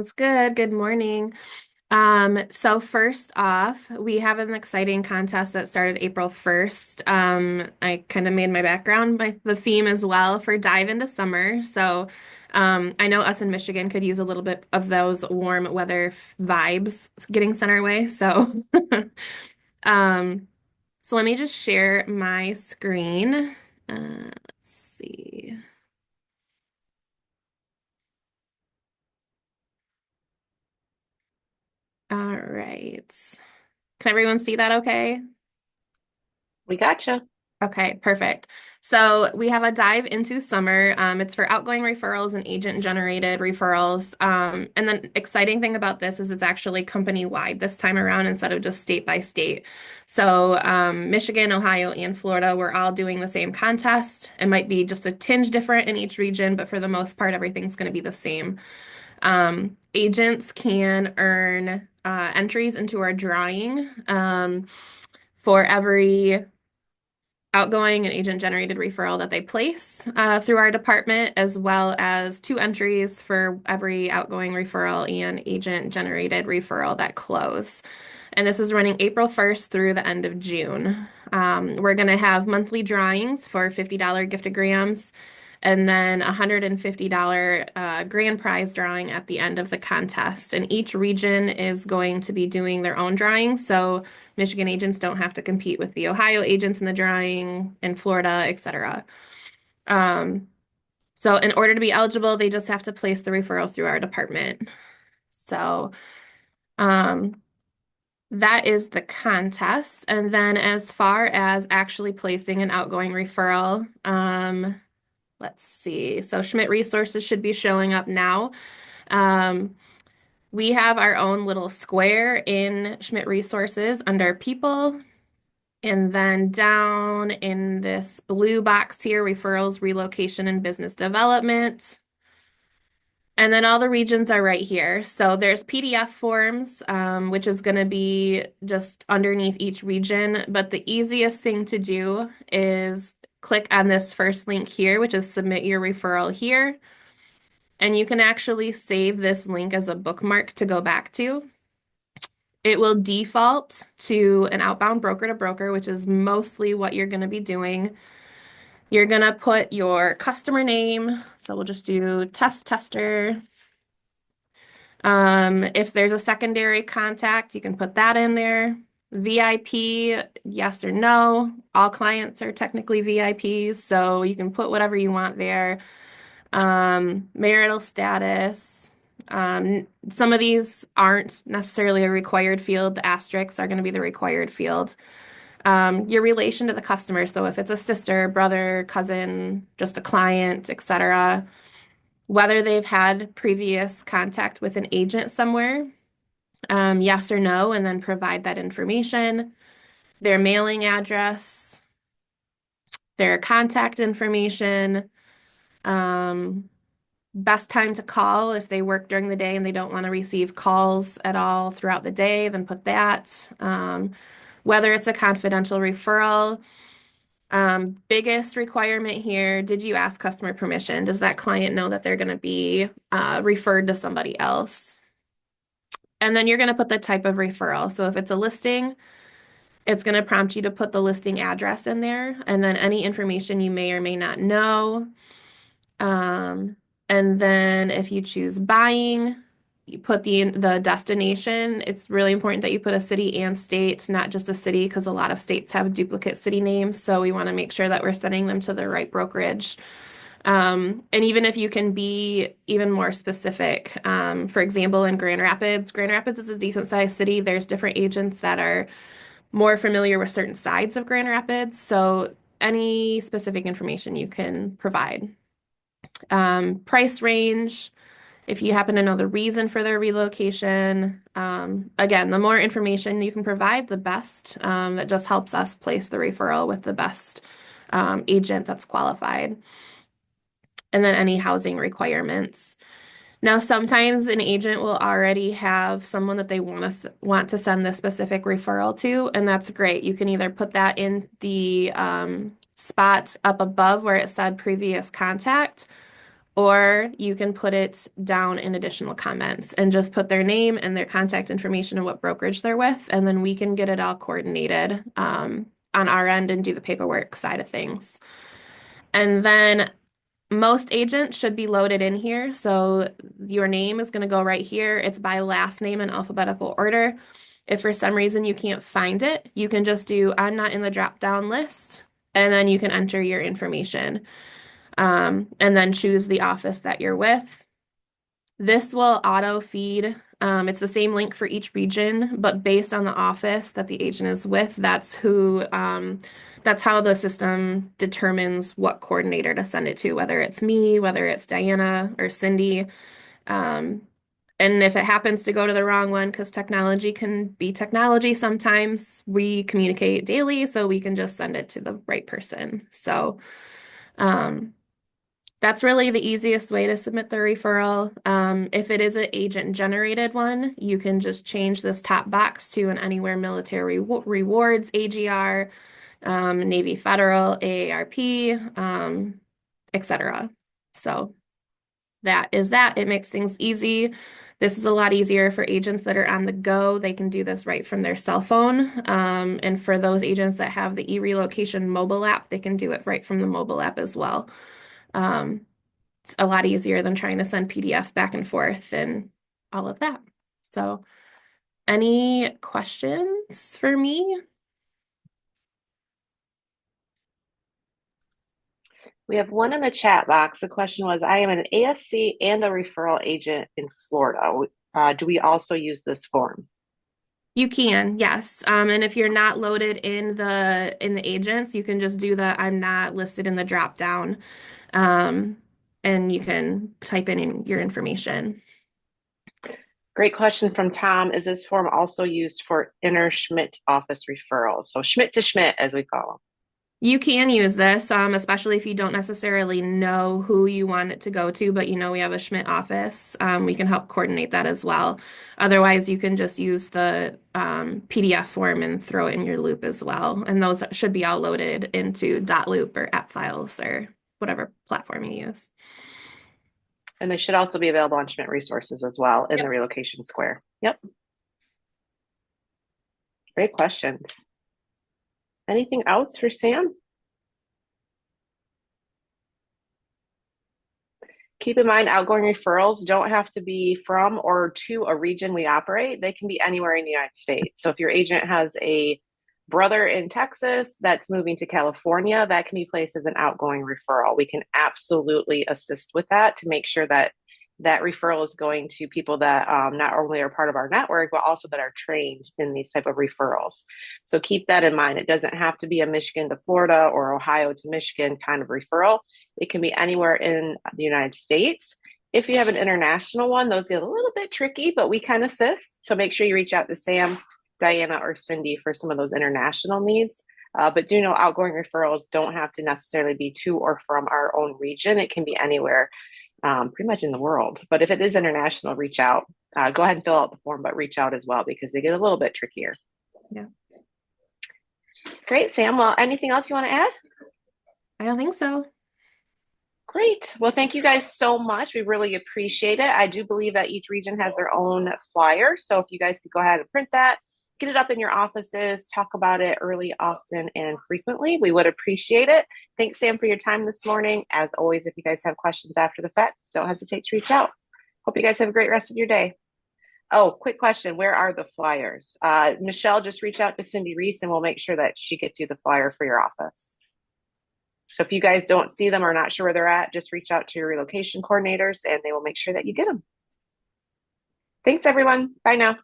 It's good. Good morning. So first off, we have an exciting contest that started April 1st. I kind of made my background the theme as well for Dive into Summer. So I know us in Michigan could use a little bit of those warm weather vibes getting sent our way. So um, so let me just share my screen. Let's see. All right. Can everyone see that okay? We gotcha. Okay, perfect. So we have a dive into summer. It's for outgoing referrals and agent-generated referrals. And the exciting thing about this is it's actually company-wide this time around instead of just state by state. So Michigan, Ohio, and Florida, we're all doing the same contest. It might be just a tinge different in each region, but for the most part, everything's going to be the same. Agents can earn entries into our drawing for every outgoing and agent generated referral that they place through our department, as well as two entries for every outgoing referral and agent generated referral that close. And this is running April 1st through the end of June. We're going to have monthly drawings for $50 giftograms and then a $150 grand prize drawing at the end of the contest. And each region is going to be doing their own drawing. So Michigan agents don't have to compete with the Ohio agents in the drawing, in Florida, etc. Um, so in order to be eligible, they just have to place the referral through our department. So um, that is the contest. And then as far as actually placing an outgoing referral, let's see. So Schmidt Resources should be showing up now. Um, we have our own little square in Schmidt Resources under People. And then down in this blue box here, referrals, relocation, and business development. And then all the regions are right here. So there's PDF forms, which is going to be just underneath each region. But the easiest thing to do is click on this first link here, which is submit your referral here. And you can actually save this link as a bookmark to go back to. It will default to an outbound broker to broker, which is mostly what you're going to be doing. You're going to put your customer name. So we'll just do test tester. If there's a secondary contact, you can put that in there. VIP, yes or no. All clients are technically VIPs, so you can put whatever you want there. Marital status. Some of these aren't necessarily a required field. The asterisks are going to be the required field. Your relation to the customer. So if it's a sister, brother, cousin, just a client, etc. Whether they've had previous contact with an agent somewhere, yes or no, and then provide that information. Their mailing address, their contact information, um, best time to call if they work during the day and they don't want to receive calls at all throughout the day, then put that. Whether it's a confidential referral. Biggest requirement here, did you ask customer permission? Does that client know that they're going to be referred to somebody else? And then you're going to put the type of referral. So if it's a listing, it's going to prompt you to put the listing address in there and then any information you may or may not know. Um, and then if you choose buying, you put the destination. It's really important that you put a city and state, not just a city, because a lot of states have duplicate city names. So we want to make sure that we're sending them to the right brokerage. And even if you can be even more specific, for example, in Grand Rapids is a decent sized city. There's different agents that are more familiar with certain sides of Grand Rapids. So any specific information you can provide. Price range, if you happen to know the reason for their relocation. Again, the more information you can provide, the best. That just helps us place the referral with the best agent that's qualified. And then any housing requirements. Now, sometimes an agent will already have someone that they want to send this specific referral to, and that's great. You can either put that in the spot up above where it said previous contact, or you can put it down in additional comments and just put their name and their contact information and what brokerage they're with, and then we can get it all coordinated on our end and do the paperwork side of things. And then most agents should be loaded in here. So your name is going to go right here. It's by last name in alphabetical order. If for some reason you can't find it, you can just do I'm not in the drop down list, and then you can enter your information and then choose the office that you're with. This will auto feed. It's the same link for each region, but based on the office that the agent is with, that's how the system determines what coordinator to send it to, whether it's me, whether it's Diana or Cindy. Um, and if it happens to go to the wrong one, because technology can be technology sometimes, we communicate daily, so we can just send it to the right person. So, um, that's really the easiest way to submit the referral. If it is an agent generated one, you can just change this top box to an Anywhere Military Rewards, AGR, Navy Federal, AARP, etc. So that is that. It makes things easy. This is a lot easier for agents that are on the go. They can do this right from their cell phone. And for those agents that have the e-relocation mobile app, they can do it right from the mobile app as well. Um, it's a lot easier than trying to send PDFs back and forth and all of that. So, any questions for me? We have one in the chat box. The question was, I am an ASC and a referral agent in Florida. Do we also use this form? You can, yes. And if you're not loaded in the agents, you can just do the I'm not listed in the drop down. Um, and you can type in your information. Great question from Tom. Is this form also used for inner Schmidt office referrals? So Schmidt to Schmidt, as we call them. You can use this, especially if you don't necessarily know who you want it to go to, but you know we have a Schmidt office. We can help coordinate that as well. Otherwise, you can just use the PDF form and throw it in your loop as well. And those should be all loaded into .loop or app files or whatever platform you use. And they should also be available on Schmidt resources as well in the Yep. relocation square. Yep. Great questions. Anything else for Sam? Keep in mind, outgoing referrals don't have to be from or to a region we operate. They can be anywhere in the United States. So if your agent has a brother in Texas that's moving to California, that can be placed as an outgoing referral. We can absolutely assist with that to make sure that that referral is going to people that not only are part of our network, but also that are trained in these type of referrals. So keep that in mind. It doesn't have to be a Michigan to Florida or Ohio to Michigan kind of referral. It can be anywhere in the United States. If you have an international one, those get a little bit tricky, but we can assist. So make sure you reach out to Sam, Diana, or Cindy for some of those international needs. But do know outgoing referrals don't have to necessarily be to or from our own region. It can be anywhere, pretty much in the world. But if it is international, reach out. Go ahead and fill out the form, but reach out as well because they get a little bit trickier. Yeah. Great, Sam. Well, anything else you want to add? I don't think so. Great. Well, thank you guys so much. We really appreciate it. I do believe that each region has their own flyer. So if you guys could go ahead and print that, get it up in your offices, talk about it early, often, and frequently, we would appreciate it. Thanks, Sam, for your time this morning. As always, if you guys have questions after the fact, don't hesitate to reach out. Hope you guys have a great rest of your day. Oh, quick question. Where are the flyers? Michelle, just reach out to Cindy Reese and we'll make sure that she gets you the flyer for your office. So if you guys don't see them or not sure where they're at, just reach out to your relocation coordinators and they will make sure that you get them. Thanks, everyone. Bye now.